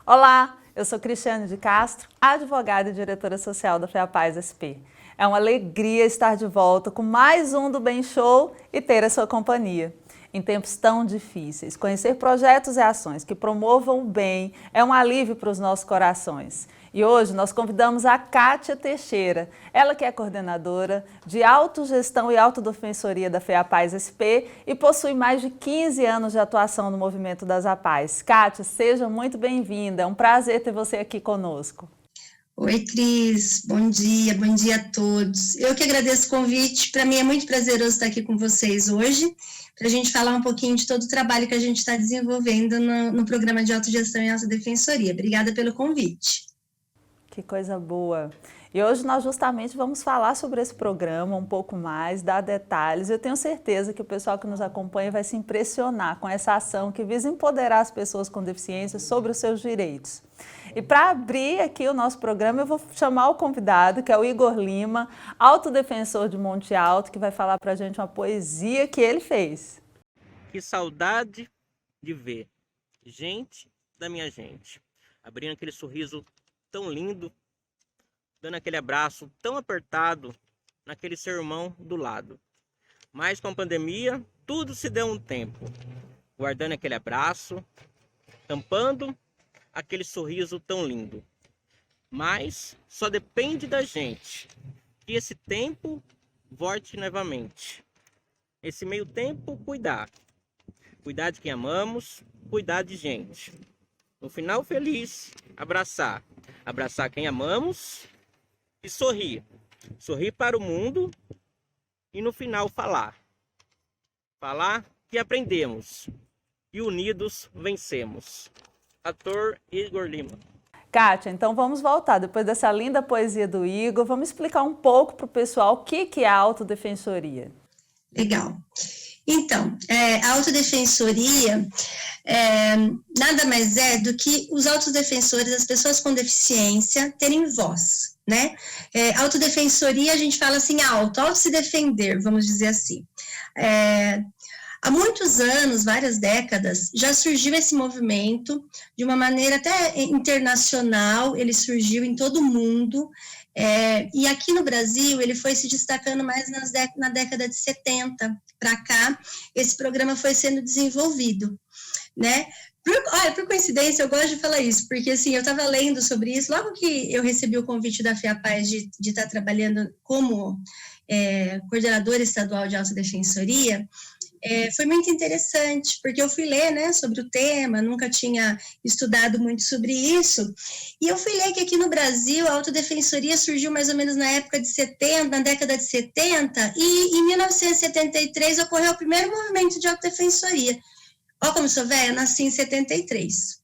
Olá, eu sou Cristiane de Castro, advogada e diretora social da FEAPaz SP. É uma alegria estar de volta com mais um do Bem Show e ter a sua companhia. Em tempos tão difíceis, conhecer projetos e ações que promovam o bem é um alívio para os nossos corações. E hoje nós convidamos a Kátia Teixeira, ela que é coordenadora de autogestão e autodefensoria da FEAPaz SP e possui mais de 15 anos de atuação no movimento das APAES. Kátia, seja muito bem-vinda, é um prazer ter você aqui conosco. Oi, Cris, bom dia a todos. Eu que agradeço o convite, para mim é muito prazeroso estar aqui com vocês hoje, para a gente falar um pouquinho de todo o trabalho que a gente está desenvolvendo no programa de autogestão e autodefensoria. Obrigada pelo convite. Que coisa boa! E hoje nós justamente vamos falar sobre esse programa um pouco mais, dar detalhes. Eu tenho certeza que o pessoal que nos acompanha vai se impressionar com essa ação que visa empoderar as pessoas com deficiência sobre os seus direitos. E para abrir aqui o nosso programa, eu vou chamar o convidado, que é o Igor Lima, autodefensor de Monte Alto, que vai falar para a gente uma poesia que ele fez. Que saudade de ver gente da minha gente, abrindo aquele sorriso tão lindo, dando aquele abraço tão apertado naquele seu irmão do lado. Mas com a pandemia, tudo se deu um tempo, guardando aquele abraço, tampando aquele sorriso tão lindo. Mas só depende da gente que esse tempo volte novamente. Esse meio tempo, cuidar de quem amamos, cuidar de gente. No final feliz, abraçar quem amamos e sorrir para o mundo e no final falar que aprendemos e unidos vencemos. Ator Igor Lima. Kátia, então vamos voltar, depois dessa linda poesia do Igor, vamos explicar um pouco para o pessoal o que é a autodefensoria. Legal. Então, a autodefensoria nada mais é do que os autodefensores, as pessoas com deficiência, terem voz, né? Autodefensoria, a gente fala assim, auto se defender, vamos dizer assim. Há muitos anos, várias décadas, já surgiu esse movimento de uma maneira até internacional, ele surgiu em todo o mundo, e aqui no Brasil ele foi se destacando mais na década de 70 para cá, esse programa foi sendo desenvolvido, né? Por coincidência, eu gosto de falar isso, porque assim, eu estava lendo sobre isso, logo que eu recebi o convite da FEAPaz de estar trabalhando como coordenadora estadual de autodefensoria, foi muito interessante, porque eu fui ler, né, sobre o tema, nunca tinha estudado muito sobre isso, e eu fui ler que aqui no Brasil a autodefensoria surgiu mais ou menos na época de 70, na década de 70, e em 1973 ocorreu o primeiro movimento de autodefensoria. Olha como eu sou velha, nasci em 73.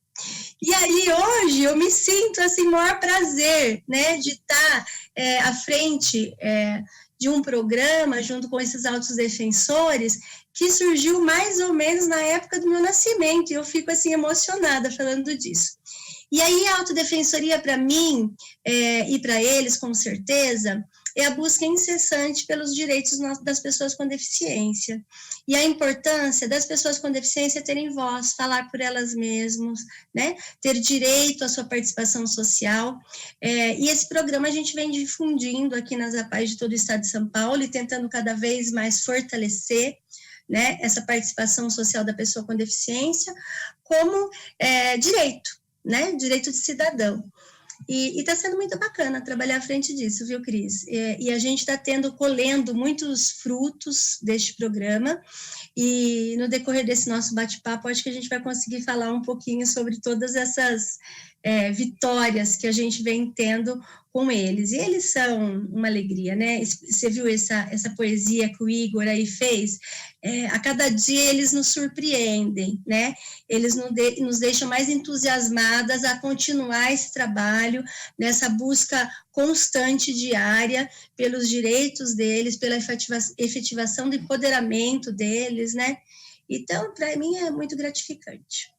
E aí, hoje, eu me sinto, assim, maior prazer, né, de estar à frente de um programa, junto com esses autodefensores, que surgiu mais ou menos na época do meu nascimento, e eu fico, assim, emocionada falando disso. E aí, a autodefensoria, para mim, e para eles, com certeza, é a busca incessante pelos direitos das pessoas com deficiência. E a importância das pessoas com deficiência terem voz, falar por elas mesmas, né? Ter direito à sua participação social. E esse programa a gente vem difundindo aqui nas APAES de todo o estado de São Paulo e tentando cada vez mais fortalecer, né, essa participação social da pessoa com deficiência como direito, né? Direito de cidadão. E está sendo muito bacana trabalhar à frente disso, viu, Cris? E a gente está colhendo muitos frutos deste programa, e no decorrer desse nosso bate-papo, acho que a gente vai conseguir falar um pouquinho sobre todas essas vitórias que a gente vem tendo com eles. E eles são uma alegria, né? Você viu essa poesia que o Igor aí fez? A cada dia eles nos surpreendem, né? Eles nos deixam mais entusiasmadas a continuar esse trabalho, nessa busca constante, diária, pelos direitos deles, pela efetivação do empoderamento deles, né? Então, para mim, é muito gratificante.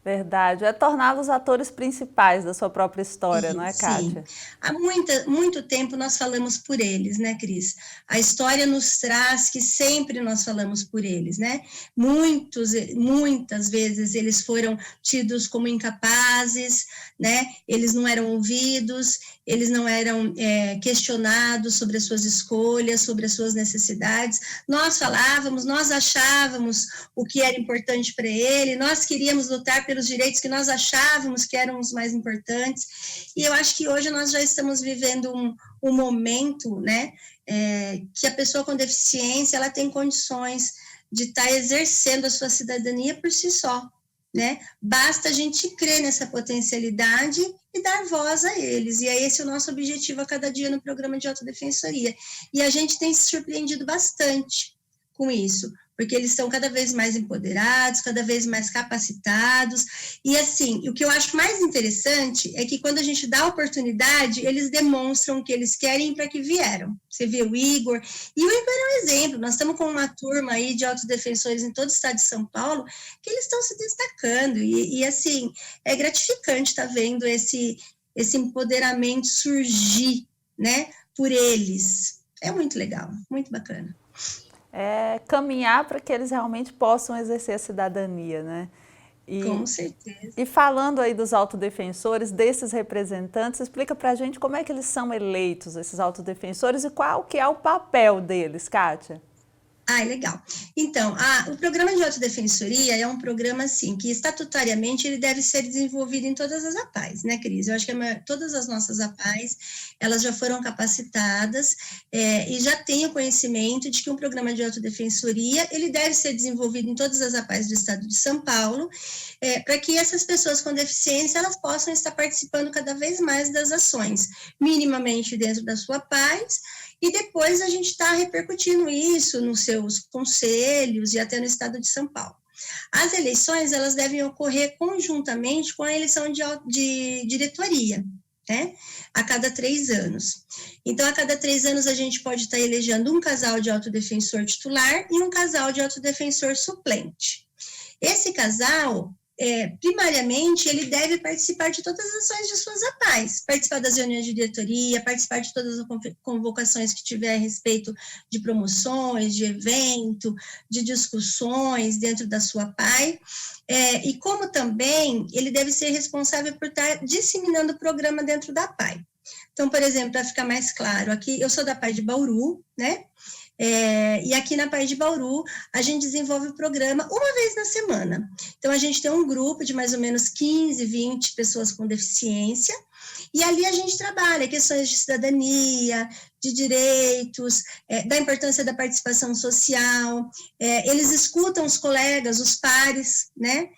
Verdade. É torná-los atores principais da sua própria história, não é, Kátia? Sim. Há muito tempo nós falamos por eles, né, Cris? A história nos traz que sempre nós falamos por eles, né? Muitas vezes eles foram tidos como incapazes, né? Eles não eram ouvidos, eles não eram questionados sobre as suas escolhas, sobre as suas necessidades. Nós falávamos, nós achávamos o que era importante para ele, nós queríamos lutar pelos direitos que nós achávamos que eram os mais importantes, e eu acho que hoje nós já estamos vivendo um momento, né, que a pessoa com deficiência, ela tem condições de estar exercendo a sua cidadania por si só, né? Basta a gente crer nessa potencialidade e dar voz a eles, e é esse o nosso objetivo a cada dia no programa de autodefensoria, e a gente tem se surpreendido bastante com isso, porque eles estão cada vez mais empoderados, cada vez mais capacitados, e assim, o que eu acho mais interessante é que quando a gente dá a oportunidade, eles demonstram o que eles querem para que vieram. Você vê o Igor, e o Igor é um exemplo, nós estamos com uma turma aí de autodefensores em todo o estado de São Paulo, que eles estão se destacando, e assim, é gratificante estar vendo esse empoderamento surgir, né, por eles. É muito legal, muito bacana. Caminhar para que eles realmente possam exercer a cidadania, né? Com certeza. E falando aí dos autodefensores, desses representantes, explica para a gente como é que eles são eleitos, esses autodefensores, e qual que é o papel deles, Kátia? Legal. Então, o programa de autodefensoria é um programa, assim, que estatutariamente ele deve ser desenvolvido em todas as APAES, né, Cris? Eu acho que todas as nossas APAES, elas já foram capacitadas e já têm o conhecimento de que um programa de autodefensoria, ele deve ser desenvolvido em todas as APAES do estado de São Paulo, para que essas pessoas com deficiência, elas possam estar participando cada vez mais das ações, minimamente dentro da sua APAES, e depois a gente está repercutindo isso nos seus conselhos e até no estado de São Paulo. As eleições, elas devem ocorrer conjuntamente com a eleição de diretoria, né? A cada 3 anos. Então, a cada 3 anos, a gente pode estar elegendo um casal de autodefensor titular e um casal de autodefensor suplente. Esse casal, primariamente, ele deve participar de todas as ações de suas APAES, participar das reuniões de diretoria, participar de todas as convocações que tiver a respeito de promoções, de evento, de discussões dentro da sua APAE, e como também ele deve ser responsável por estar disseminando o programa dentro da APAE. Então, por exemplo, para ficar mais claro, aqui eu sou da APAE de Bauru, né? E aqui na APAE de Bauru, a gente desenvolve o programa uma vez na semana. Então, a gente tem um grupo de mais ou menos 15, 20 pessoas com deficiência, e ali a gente trabalha questões de cidadania, de direitos, da importância da participação social, eles escutam os colegas, os pares, né?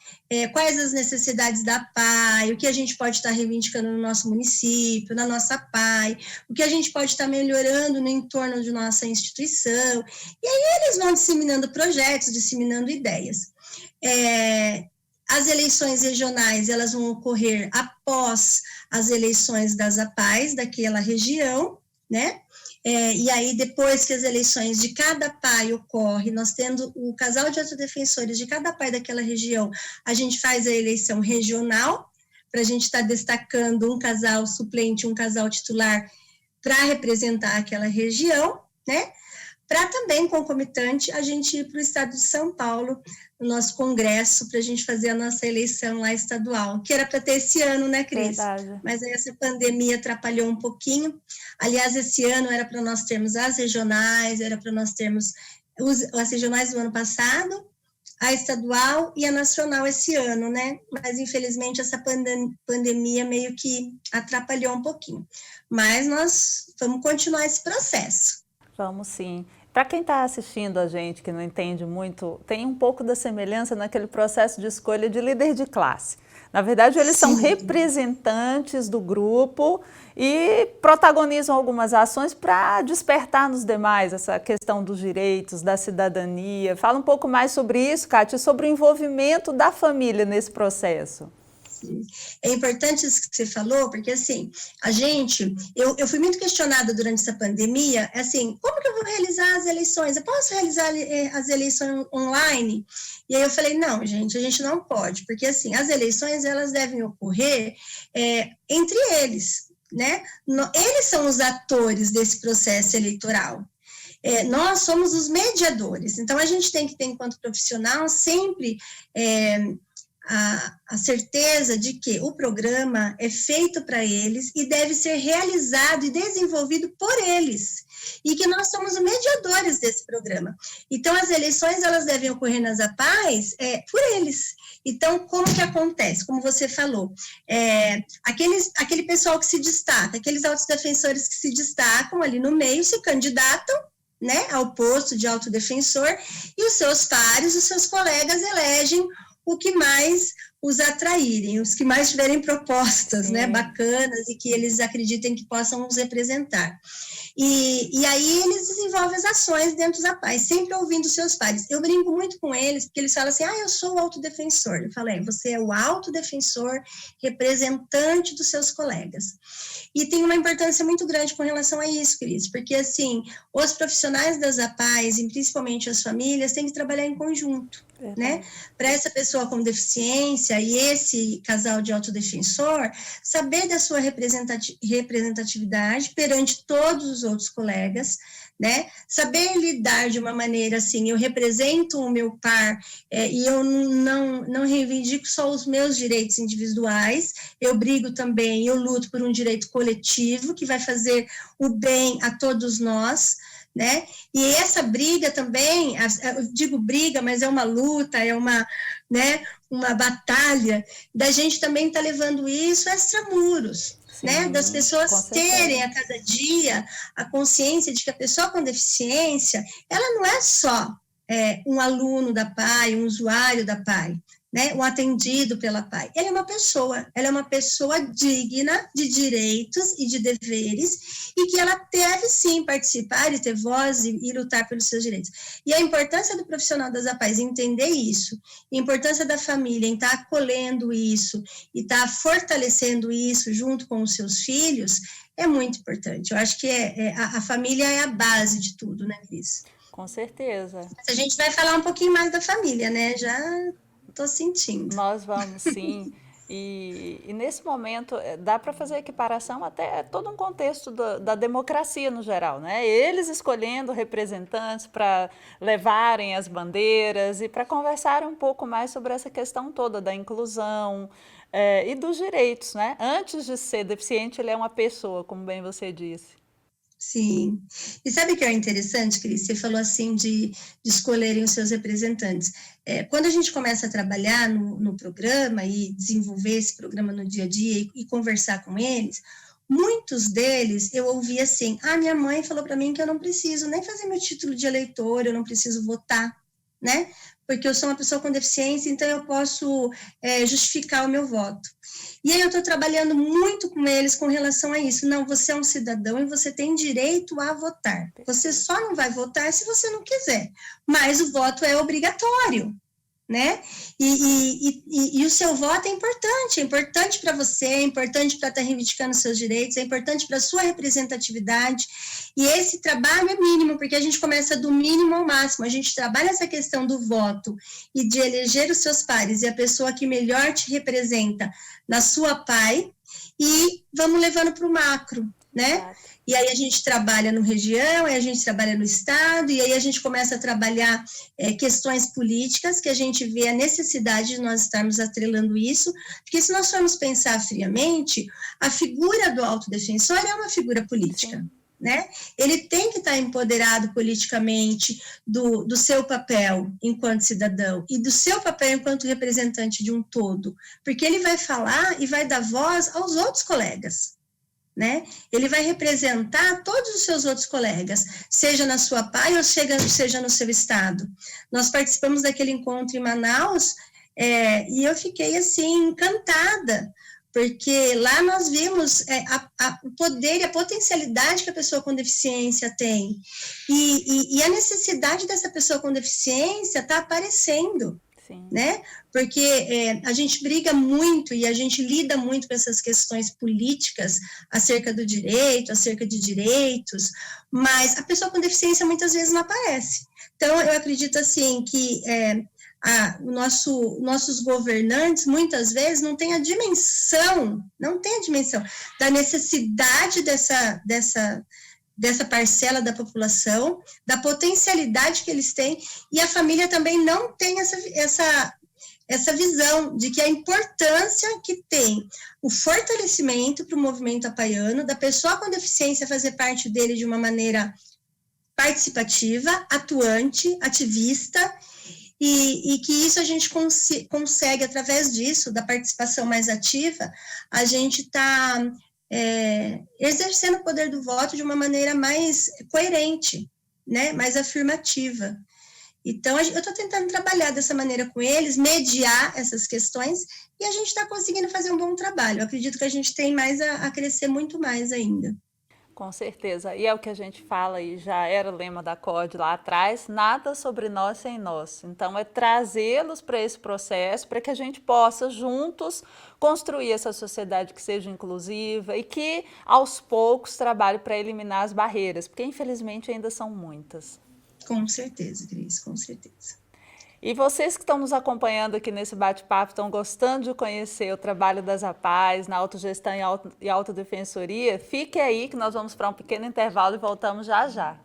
Quais as necessidades da APAE, o que a gente pode estar reivindicando no nosso município, na nossa APAE, o que a gente pode estar melhorando no entorno de nossa instituição, e aí eles vão disseminando projetos, disseminando ideias. As eleições regionais, elas vão ocorrer após as eleições das APAES daquela região, né? E aí, depois que as eleições de cada APAE ocorrem, nós tendo o casal de autodefensores de cada APAE daquela região, a gente faz a eleição regional, para a gente estar destacando um casal suplente, um casal titular, para representar aquela região, né? Para também, concomitante, a gente ir para o estado de São Paulo, no nosso congresso, para a gente fazer a nossa eleição lá estadual, que era para ter esse ano, né, Cris? Verdade. Mas aí essa pandemia atrapalhou um pouquinho. Aliás, esse ano era para nós termos as regionais, era para nós termos as regionais do ano passado, a estadual e a nacional esse ano, né? Mas, infelizmente, essa pandemia meio que atrapalhou um pouquinho. Mas nós vamos continuar esse processo. Vamos sim. Para quem está assistindo a gente, que não entende muito, tem um pouco da semelhança naquele processo de escolha de líder de classe. Na verdade, eles são representantes do grupo e protagonizam algumas ações para despertar nos demais essa questão dos direitos, da cidadania. Fala um pouco mais sobre isso, Kátia, sobre o envolvimento da família nesse processo. É importante isso que você falou, porque assim, eu fui muito questionada durante essa pandemia, assim, como que eu vou realizar as eleições? Eu posso realizar as eleições online? E aí eu falei, não, gente, a gente não pode, porque assim, as eleições, elas devem ocorrer entre eles, né? Eles são os atores desse processo eleitoral. Nós somos os mediadores, então a gente tem que ter, enquanto profissional, sempre a certeza de que o programa é feito para eles e deve ser realizado e desenvolvido por eles, e que nós somos os mediadores desse programa. Então, as eleições, elas devem ocorrer nas APAES por eles. Então, como que acontece? Como você falou, aquele pessoal que se destaca, aqueles autodefensores que se destacam ali no meio, se candidatam, né, ao posto de autodefensor, e os seus pares, os seus colegas elegem o que mais os atraírem, os que mais tiverem propostas, né, bacanas e que eles acreditem que possam os representar. E aí eles desenvolvem as ações dentro da paz, sempre ouvindo seus pares. Eu brinco muito com eles, porque eles falam assim, eu sou o autodefensor. Eu falei, você é o autodefensor, representante dos seus colegas. E tem uma importância muito grande com relação a isso, Cris, porque assim, os profissionais das APAES, e principalmente as famílias, têm que trabalhar em conjunto, né? Para essa pessoa com deficiência e esse casal de autodefensor, saber da sua representatividade perante todos os outros colegas, né? Saber lidar de uma maneira assim, eu represento o meu par e eu não reivindico só os meus direitos individuais, eu brigo também, eu luto por um direito coletivo que vai fazer o bem a todos nós, né? E essa briga também, eu digo briga, mas é uma luta, é uma batalha, da gente também tá levando isso extramuros, né? Das pessoas terem a cada dia a consciência de que a pessoa com deficiência, ela não é só um aluno da PAI, um usuário da PAI, né, um atendido pela PAI. Ela é uma pessoa digna de direitos e de deveres, e que ela deve sim participar e ter voz e lutar pelos seus direitos. E a importância do profissional das APAES entender isso, a importância da família em estar acolhendo isso, e estar fortalecendo isso junto com os seus filhos, é muito importante. Eu acho que a família é a base de tudo, né, Cris? Com certeza. A gente vai falar um pouquinho mais da família, né, já estou sentindo. Nós vamos, sim. E nesse momento dá para fazer equiparação até todo um contexto da democracia no geral, né? Eles escolhendo representantes para levarem as bandeiras e para conversarem um pouco mais sobre essa questão toda da inclusão e dos direitos, né? Antes de ser deficiente, ele é uma pessoa, como bem você disse. Sim. E sabe o que é interessante, Cris? Você falou assim de escolherem os seus representantes. Quando a gente começa a trabalhar no programa e desenvolver esse programa no dia a dia e conversar com eles, muitos deles eu ouvi assim, minha mãe falou para mim que eu não preciso nem fazer meu título de eleitor, eu não preciso votar, né? Porque eu sou uma pessoa com deficiência, então eu posso justificar o meu voto. E aí eu estou trabalhando muito com eles com relação a isso. Não, você é um cidadão e você tem direito a votar. Você só não vai votar se você não quiser, mas o voto é obrigatório, né? E o seu voto é importante para você, é importante para estar reivindicando seus direitos, é importante para a sua representatividade, e esse trabalho é mínimo, porque a gente começa do mínimo ao máximo, a gente trabalha essa questão do voto e de eleger os seus pares e a pessoa que melhor te representa na sua PAI, e vamos levando para o macro, né? Exato. E aí a gente trabalha no região, aí a gente trabalha no estado, e aí a gente começa a trabalhar questões políticas, que a gente vê a necessidade de nós estarmos atrelando isso, porque se nós formos pensar friamente, a figura do autodefensor é uma figura política. Sim. Né? Ele tem que estar empoderado politicamente do seu papel enquanto cidadão e do seu papel enquanto representante de um todo, porque ele vai falar e vai dar voz aos outros colegas, né? Ele vai representar todos os seus outros colegas, seja na sua PAI ou seja no seu estado. Nós participamos daquele encontro em Manaus e eu fiquei assim encantada, porque lá nós vimos o poder e a potencialidade que a pessoa com deficiência tem, e a necessidade dessa pessoa com deficiência está aparecendo, Sim. Né? Porque a gente briga muito e a gente lida muito com essas questões políticas acerca do direito, acerca de direitos, mas a pessoa com deficiência muitas vezes não aparece. Então, eu acredito assim que nossos governantes muitas vezes não têm a dimensão da necessidade dessa parcela da população, da potencialidade que eles têm, e a família também não tem essa visão de que a importância que tem o fortalecimento para o movimento apaiano, da pessoa com deficiência fazer parte dele de uma maneira participativa, atuante, ativista, e que isso a gente consegue, através disso, da participação mais ativa, a gente está exercendo o poder do voto de uma maneira mais coerente, né, mais afirmativa. Então, eu estou tentando trabalhar dessa maneira com eles, mediar essas questões, e a gente está conseguindo fazer um bom trabalho. Eu acredito que a gente tem mais a crescer muito mais ainda. Com certeza, e é o que a gente fala e já era o lema da CODE lá atrás, nada sobre nós sem nós. Então é trazê-los para esse processo, para que a gente possa juntos construir essa sociedade que seja inclusiva e que aos poucos trabalhe para eliminar as barreiras, porque infelizmente ainda são muitas. Com certeza, Cris, com certeza. E vocês que estão nos acompanhando aqui nesse bate-papo, estão gostando de conhecer o trabalho das APAES na autogestão e autodefensoria, fique aí que nós vamos para um pequeno intervalo e voltamos já já.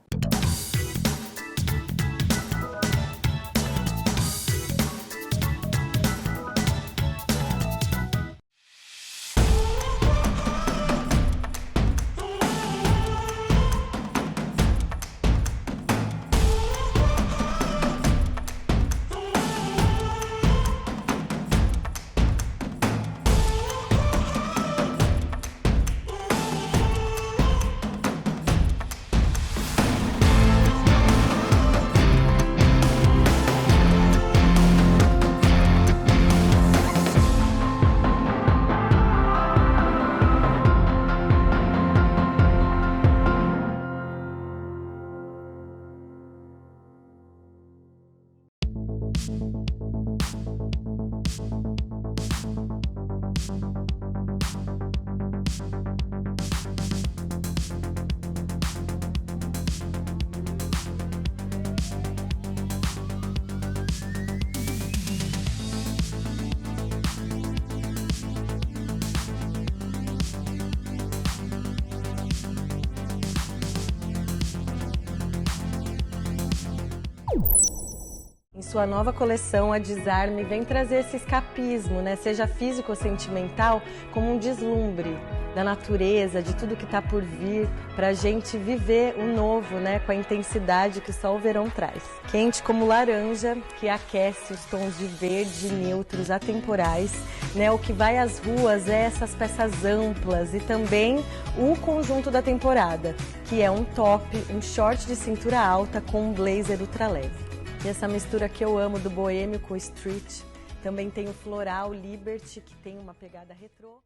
Em sua nova coleção, a Desarme vem trazer esse escapismo, né? Seja físico ou sentimental, como um deslumbre da natureza, de tudo que está por vir, para a gente viver o novo, né? Com a intensidade que só o verão traz. Quente como laranja, que aquece os tons de verde neutros atemporais, né? O que vai às ruas é essas peças amplas e também o conjunto da temporada, que é um top, um short de cintura alta com um blazer ultraleve. E essa mistura que eu amo do boêmio com o street. Também tem o floral Liberty, que tem uma pegada retrô.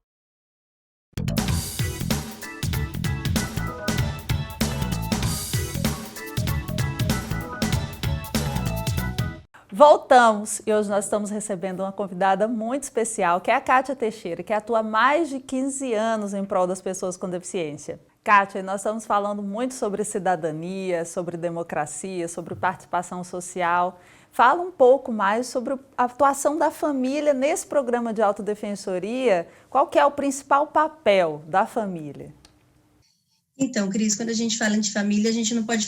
Voltamos e hoje nós estamos recebendo uma convidada muito especial, que é a Kátia Teixeira, que atua há mais de 15 anos em prol das pessoas com deficiência. Kátia, nós estamos falando muito sobre cidadania, sobre democracia, sobre participação social. Fala um pouco mais sobre a atuação da família nesse programa de autodefensoria. Qual que é o principal papel da família? Então, Cris, quando a gente fala de família, a gente não pode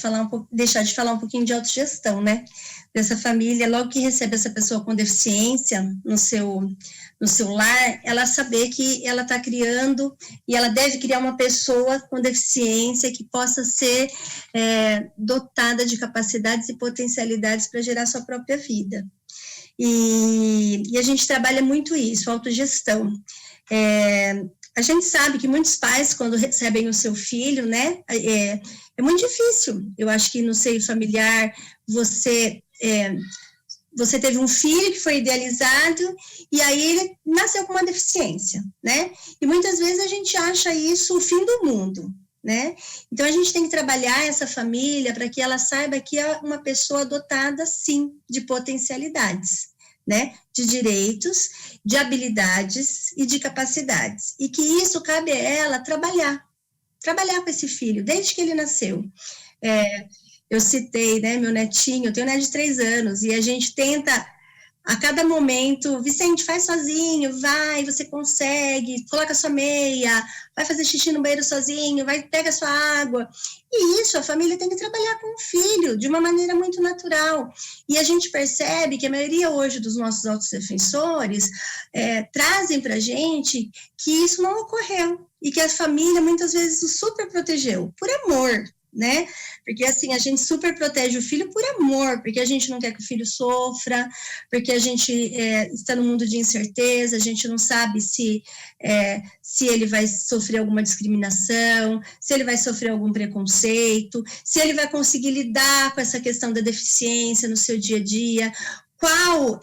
deixar de falar um pouquinho de autogestão, né? Dessa família, logo que recebe essa pessoa com deficiência no seu lar, ela saber que ela está criando e ela deve criar uma pessoa com deficiência que possa ser dotada de capacidades e potencialidades para gerar sua própria vida. E a gente trabalha muito isso, autogestão. A gente sabe que muitos pais, quando recebem o seu filho, né, é muito difícil. Eu acho que no seio familiar, você teve um filho que foi idealizado e aí ele nasceu com uma deficiência, né? E muitas vezes a gente acha isso o fim do mundo, né? Então a gente tem que trabalhar essa família para que ela saiba que é uma pessoa dotada, sim, de potencialidades, né, de direitos, de habilidades e de capacidades, e que isso cabe a ela trabalhar com esse filho, desde que ele nasceu. Eu citei, né, meu netinho, eu tenho um neto de 3 anos, e a gente tenta, a cada momento, Vicente, faz sozinho, vai, você consegue, coloca sua meia, vai fazer xixi no banheiro sozinho, vai, pega sua água. E isso, a família tem que trabalhar com o filho, de uma maneira muito natural. E a gente percebe que a maioria hoje dos nossos autodefensores trazem para a gente que isso não ocorreu, e que a família muitas vezes o super protegeu, por amor, né? Porque assim, a gente super protege o filho por amor, porque a gente não quer que o filho sofra, porque a gente está num mundo de incerteza, a gente não sabe se ele vai sofrer alguma discriminação, se ele vai sofrer algum preconceito, se ele vai conseguir lidar com essa questão da deficiência no seu dia a dia, qual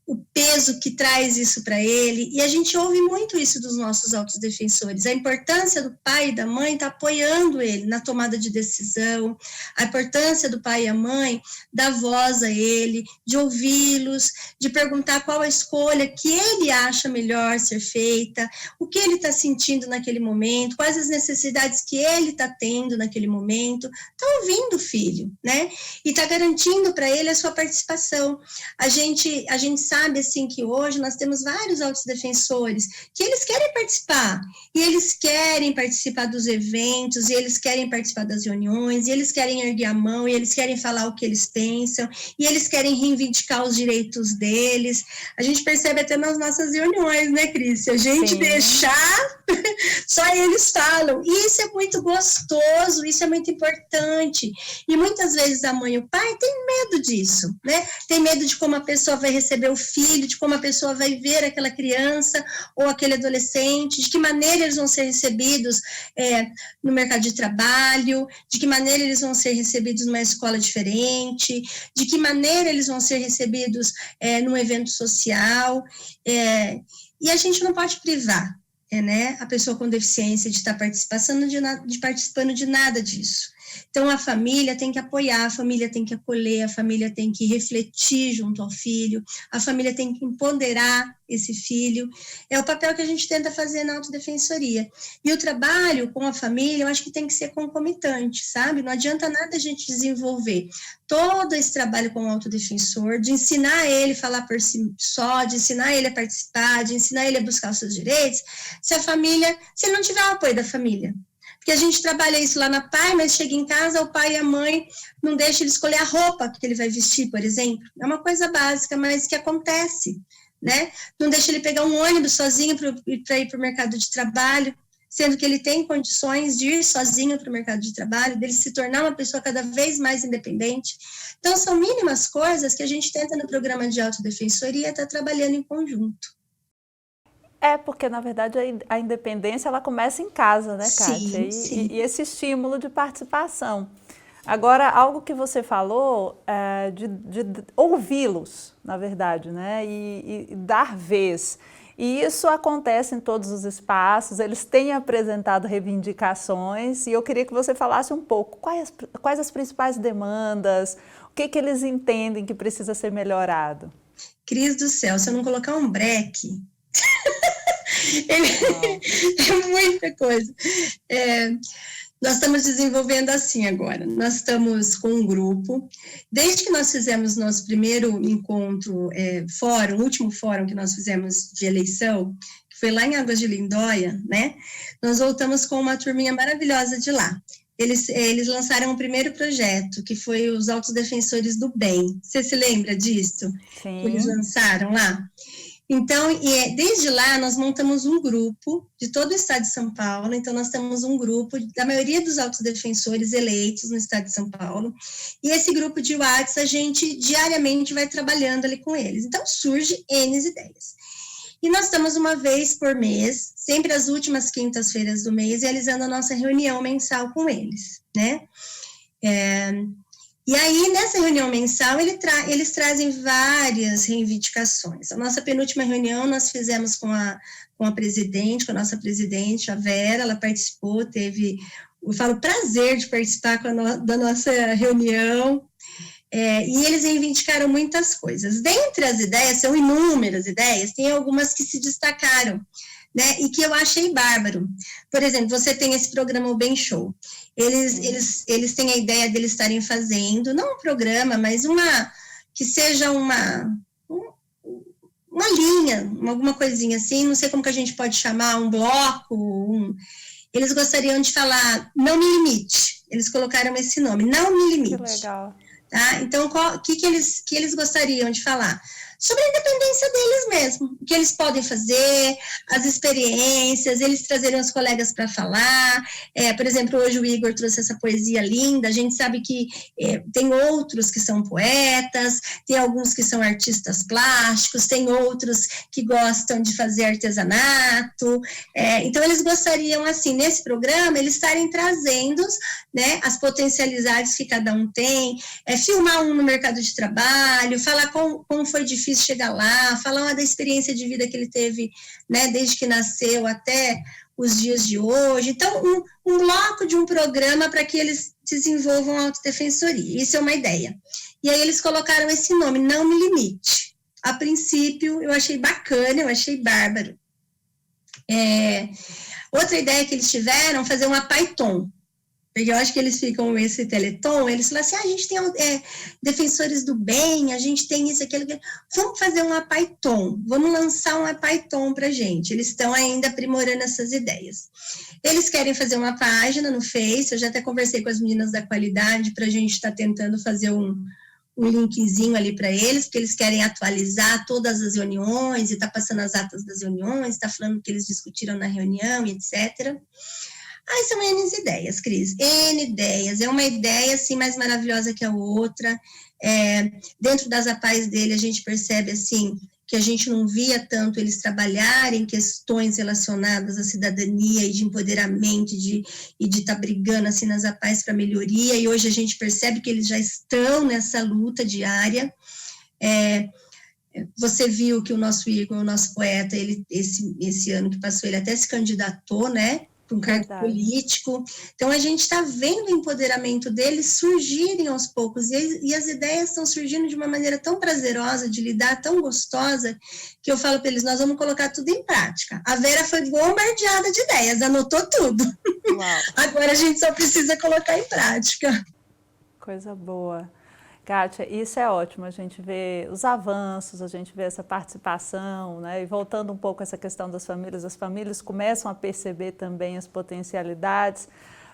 o peso que traz isso para ele, e a gente ouve muito isso dos nossos autodefensores, a importância do pai e da mãe estar apoiando ele na tomada de decisão, a importância do pai e a mãe dar voz a ele, de ouvi-los, de perguntar qual a escolha que ele acha melhor ser feita, o que ele está sentindo naquele momento, quais as necessidades que ele está tendo naquele momento, está ouvindo o filho, né, e está garantindo para ele a sua participação. A gente sabe, assim, que hoje nós temos vários autodefensores que eles querem participar, e eles querem participar dos eventos, e eles querem participar das reuniões, e eles querem erguer a mão, e eles querem falar o que eles pensam, e eles querem reivindicar os direitos deles. A gente percebe até nas nossas reuniões, né, Cris? Se a gente Sim. deixar, só eles falam. E isso é muito gostoso, isso é muito importante. E muitas vezes a mãe e o pai têm medo disso, né? Tem medo de como a pessoa vai receber o filho, de como a pessoa vai ver aquela criança ou aquele adolescente, de que maneira eles vão ser recebidos no mercado de trabalho, de que maneira eles vão ser recebidos numa escola diferente, de que maneira eles vão ser recebidos num evento social, e a gente não pode privar, né, a pessoa com deficiência de estar participando de nada disso. Então, a família tem que apoiar, a família tem que acolher, a família tem que refletir junto ao filho, a família tem que empoderar esse filho. É o papel que a gente tenta fazer na autodefensoria. E o trabalho com a família, eu acho que tem que ser concomitante, sabe? Não adianta nada a gente desenvolver todo esse trabalho com o autodefensor, de ensinar ele a falar por si só, de ensinar ele a participar, de ensinar ele a buscar os seus direitos, se ele não tiver o apoio da família. Porque a gente trabalha isso lá na PAI, mas chega em casa, o pai e a mãe não deixam ele escolher a roupa que ele vai vestir, por exemplo. É uma coisa básica, mas que acontece, né? Não deixa ele pegar um ônibus sozinho para ir para o mercado de trabalho, sendo que ele tem condições de ir sozinho para o mercado de trabalho, dele se tornar uma pessoa cada vez mais independente. Então, são mínimas coisas que a gente tenta no programa de autodefensoria estar trabalhando em conjunto. Porque, na verdade, a independência ela começa em casa, né, Kátia? Sim. E esse estímulo de participação. Agora, algo que você falou de ouvi-los, na verdade, né? E dar vez. E isso acontece em todos os espaços, eles têm apresentado reivindicações, e eu queria que você falasse um pouco quais as principais demandas, o que eles entendem que precisa ser melhorado. Cris do céu, se eu não colocar um breque... É muita coisa. Nós estamos desenvolvendo assim agora. Nós estamos com um grupo. Desde que nós fizemos nosso primeiro encontro, o último fórum que nós fizemos de eleição, que foi lá em Águas de Lindóia, né? Nós voltamos com uma turminha maravilhosa de lá. Eles lançaram o primeiro projeto, que foi os Autodefensores do Bem. Você se lembra disso? Sim. Eles lançaram lá. Então, desde lá, nós montamos um grupo de todo o estado de São Paulo. Então, nós temos um grupo da maioria dos autodefensores eleitos no estado de São Paulo. E esse grupo de WhatsApp, a gente diariamente vai trabalhando ali com eles. Então, surge N ideias. E nós estamos uma vez por mês, sempre às últimas quintas-feiras do mês, realizando a nossa reunião mensal com eles, né? E aí, nessa reunião mensal, eles trazem várias reivindicações. A nossa penúltima reunião nós fizemos com a nossa presidente, a Vera, ela participou, teve, eu falo, prazer de participar da nossa reunião. E eles reivindicaram muitas coisas. Dentre as ideias, são inúmeras ideias, tem algumas que se destacaram, né, e que eu achei bárbaro. Por exemplo, você tem esse programa O Bem Show. Eles têm a ideia de eles estarem fazendo, não um programa, mas que seja uma linha, alguma coisinha assim, não sei como que a gente pode chamar, um bloco, eles gostariam de falar, não me limite. Eles colocaram esse nome, não me limite. Que legal. Tá? Então, o que eles gostariam de falar? Sobre a independência deles mesmo, o que eles podem fazer, as experiências, eles trazeriam os colegas para falar. Por exemplo, hoje o Igor trouxe essa poesia linda, a gente sabe que tem outros que são poetas, tem alguns que são artistas plásticos, tem outros que gostam de fazer artesanato, então eles gostariam, assim, nesse programa, eles estarem trazendo, né, as potencialidades que cada um tem, filmar um no mercado de trabalho, falar como foi difícil chegar lá, falar da experiência de vida que ele teve, né, desde que nasceu até os dias de hoje. Então, um bloco de um programa para que eles desenvolvam a autodefensoria. Isso é uma ideia. E aí eles colocaram esse nome, Não Me Limite. A princípio, eu achei bacana, eu achei bárbaro. Outra ideia que eles tiveram, fazer um apaitom. Porque eu acho que eles ficam esse teleton, eles falam assim, a gente tem defensores do bem, a gente tem isso, aquilo, vamos fazer um apaitom, vamos lançar um apaitom para a gente. Eles estão ainda aprimorando essas ideias. Eles querem fazer uma página no Face, eu já até conversei com as meninas da qualidade para a gente estar tentando fazer um linkzinho ali para eles, porque eles querem atualizar todas as reuniões, e está passando as atas das reuniões, está falando o que eles discutiram na reunião, etc. São N ideias, Cris, N ideias, é uma ideia assim mais maravilhosa que a outra. Dentro das APAES dele a gente percebe assim que a gente não via tanto eles trabalharem questões relacionadas à cidadania e de empoderamento e de estar brigando assim nas APAES para melhoria, e hoje a gente percebe que eles já estão nessa luta diária. Você viu que o nosso Igor, o nosso poeta, ele, esse ano que passou, ele até se candidatou, né, um cargo político. Então, a gente está vendo o empoderamento deles surgirem aos poucos, e as ideias estão surgindo de uma maneira tão prazerosa de lidar, tão gostosa, que eu falo para eles, nós vamos colocar tudo em prática. A Vera foi bombardeada de ideias, anotou tudo. Uau. Agora a gente só precisa colocar em prática. Coisa boa. Kátia, isso é ótimo, a gente vê os avanços, a gente vê essa participação, né? E voltando um pouco a essa questão das famílias, as famílias começam a perceber também as potencialidades,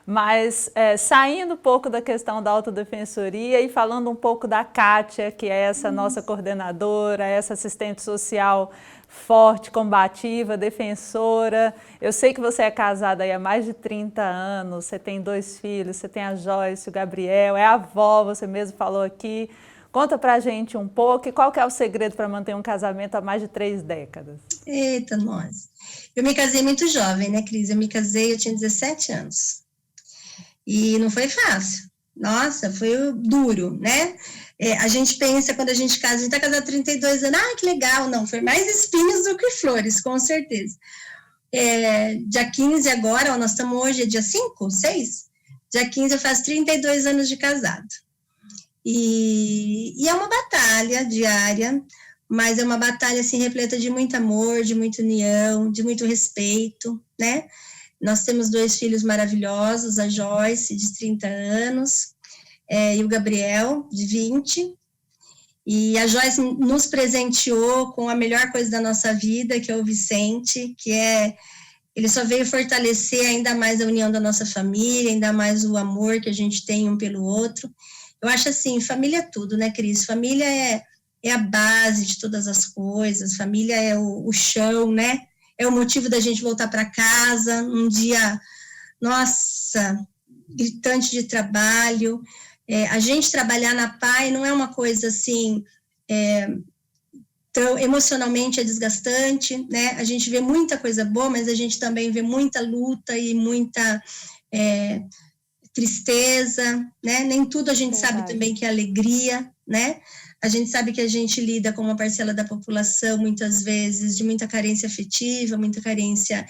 mas saindo um pouco da questão da autodefensoria e falando um pouco da Kátia, que é essa nossa coordenadora, essa assistente social forte, combativa, defensora. Eu sei que você é casada aí há mais de 30 anos, você tem 2 filhos, você tem a Joyce, o Gabriel, é avó, você mesmo falou aqui. Conta pra gente um pouco e qual que é o segredo para manter um casamento há mais de 3 décadas? Eita, nós. Eu me casei muito jovem, né, Cris? Eu tinha 17 anos. E não foi fácil. Nossa, foi duro, né? A gente pensa, quando a gente casa, a gente está casado há 32 anos, que legal, não, foi mais espinhos do que flores, com certeza. Dia 15 agora, nós estamos hoje, é dia 5, 6? Dia 15 eu faço 32 anos de casado. E é uma batalha diária, mas é uma batalha, assim, repleta de muito amor, de muita união, de muito respeito, né? Nós temos 2 filhos maravilhosos, a Joyce, de 30 anos, e o Gabriel, de 20, e a Joyce nos presenteou com a melhor coisa da nossa vida, que é o Vicente, ele só veio fortalecer ainda mais a união da nossa família, ainda mais o amor que a gente tem um pelo outro. Eu acho assim, família é tudo, né, Cris? Família é a base de todas as coisas, família é o chão, né? É o motivo da gente voltar para casa, um dia, nossa, gritante de trabalho. A gente trabalhar na PAI não é uma coisa assim, tão emocionalmente desgastante, né? A gente vê muita coisa boa, mas a gente também vê muita luta e muita tristeza, né? Nem tudo a gente sabe também que é alegria, né? A gente sabe que a gente lida com uma parcela da população, muitas vezes, de muita carência afetiva, muita carência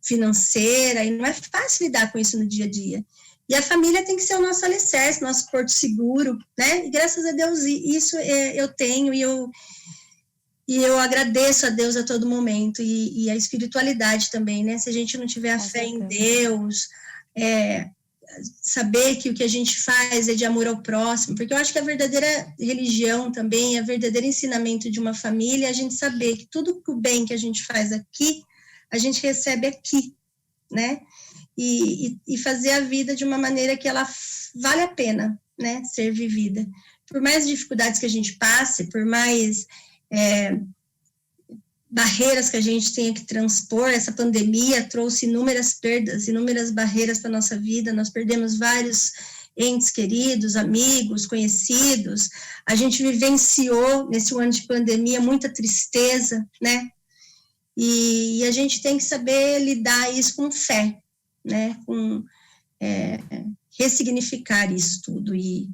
financeira, e não é fácil lidar com isso no dia a dia. E a família tem que ser o nosso alicerce, nosso porto seguro, né? E graças a Deus isso eu tenho e eu agradeço a Deus a todo momento, e a espiritualidade também, né? Se a gente não tiver a fé em Deus, saber que o que a gente faz é de amor ao próximo, porque eu acho que a verdadeira religião também, a verdadeiro ensinamento de uma família, é a gente saber que tudo o bem que a gente faz aqui, a gente recebe aqui, né? E fazer a vida de uma maneira que ela vale a pena, né? Ser vivida. Por mais dificuldades que a gente passe, por mais barreiras que a gente tenha que transpor, essa pandemia trouxe inúmeras perdas, inúmeras barreiras para a nossa vida, nós perdemos vários entes queridos, amigos, conhecidos, a gente vivenciou nesse ano de pandemia muita tristeza, né? E a gente tem que saber lidar isso com fé, né? Com ressignificar isso tudo e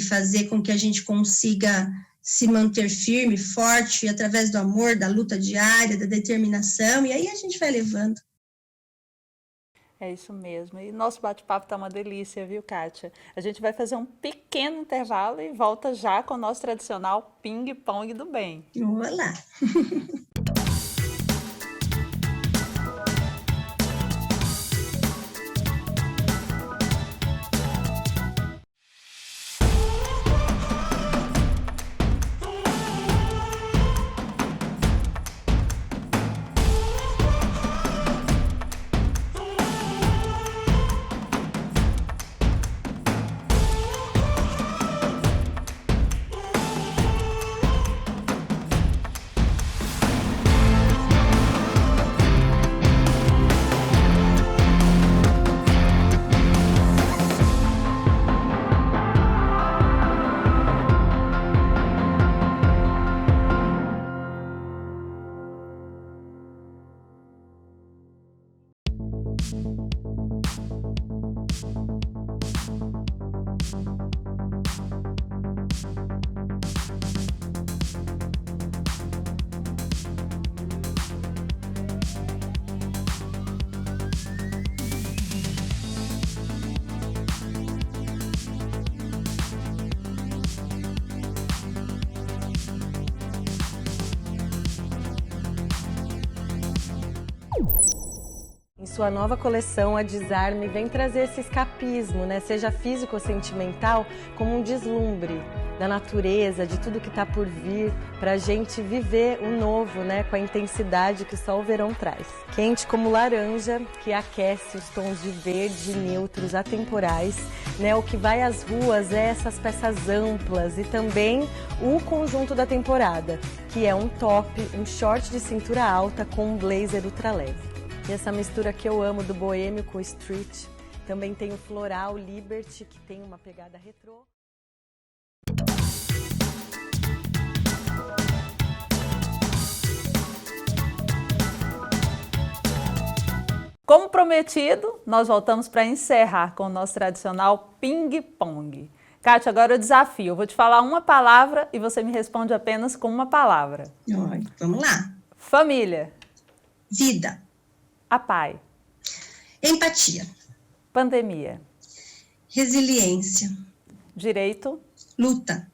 fazer com que a gente consiga se manter firme, forte, através do amor, da luta diária, da determinação, e aí a gente vai levando. É isso mesmo. E nosso bate-papo está uma delícia, viu, Kátia? A gente vai fazer um pequeno intervalo e volta já com o nosso tradicional ping-pong do bem. Olá! Em sua nova coleção, a Desarme vem trazer esse escapismo, né? Seja físico ou sentimental, como um deslumbre da natureza, de tudo que está por vir, para a gente viver o novo, né? Com a intensidade que só o verão traz. Quente como laranja, que aquece os tons de verde neutros atemporais, né? O que vai às ruas é essas peças amplas e também o conjunto da temporada, que é um top, um short de cintura alta com um blazer ultra leve. E essa mistura que eu amo do boêmio com o street. Também tem o floral Liberty, que tem uma pegada retrô. Como prometido, nós voltamos para encerrar com o nosso tradicional ping-pong. Kátia, agora eu desafio. Eu vou te falar uma palavra e você me responde apenas com uma palavra. Vamos lá. Família. Vida. APAE. Empatia. Pandemia. Resiliência. Direito. Luta.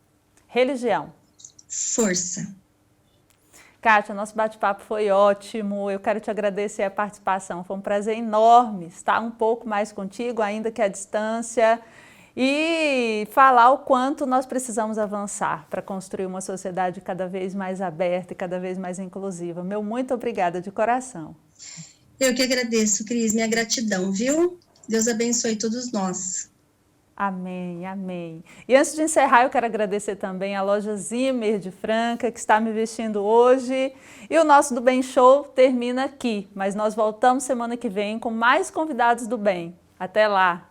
Religião. Força. Kátia, nosso bate-papo foi ótimo. Eu quero te agradecer a participação. Foi um prazer enorme estar um pouco mais contigo, ainda que à distância, e falar o quanto nós precisamos avançar para construir uma sociedade cada vez mais aberta e cada vez mais inclusiva. Meu muito obrigada de coração. Eu que agradeço, Cris, minha gratidão, viu? Deus abençoe todos nós. Amém, amém. E antes de encerrar, eu quero agradecer também a loja Zimmer de Franca, que está me vestindo hoje. E o nosso Do Bem Show termina aqui, mas nós voltamos semana que vem com mais convidados do bem. Até lá!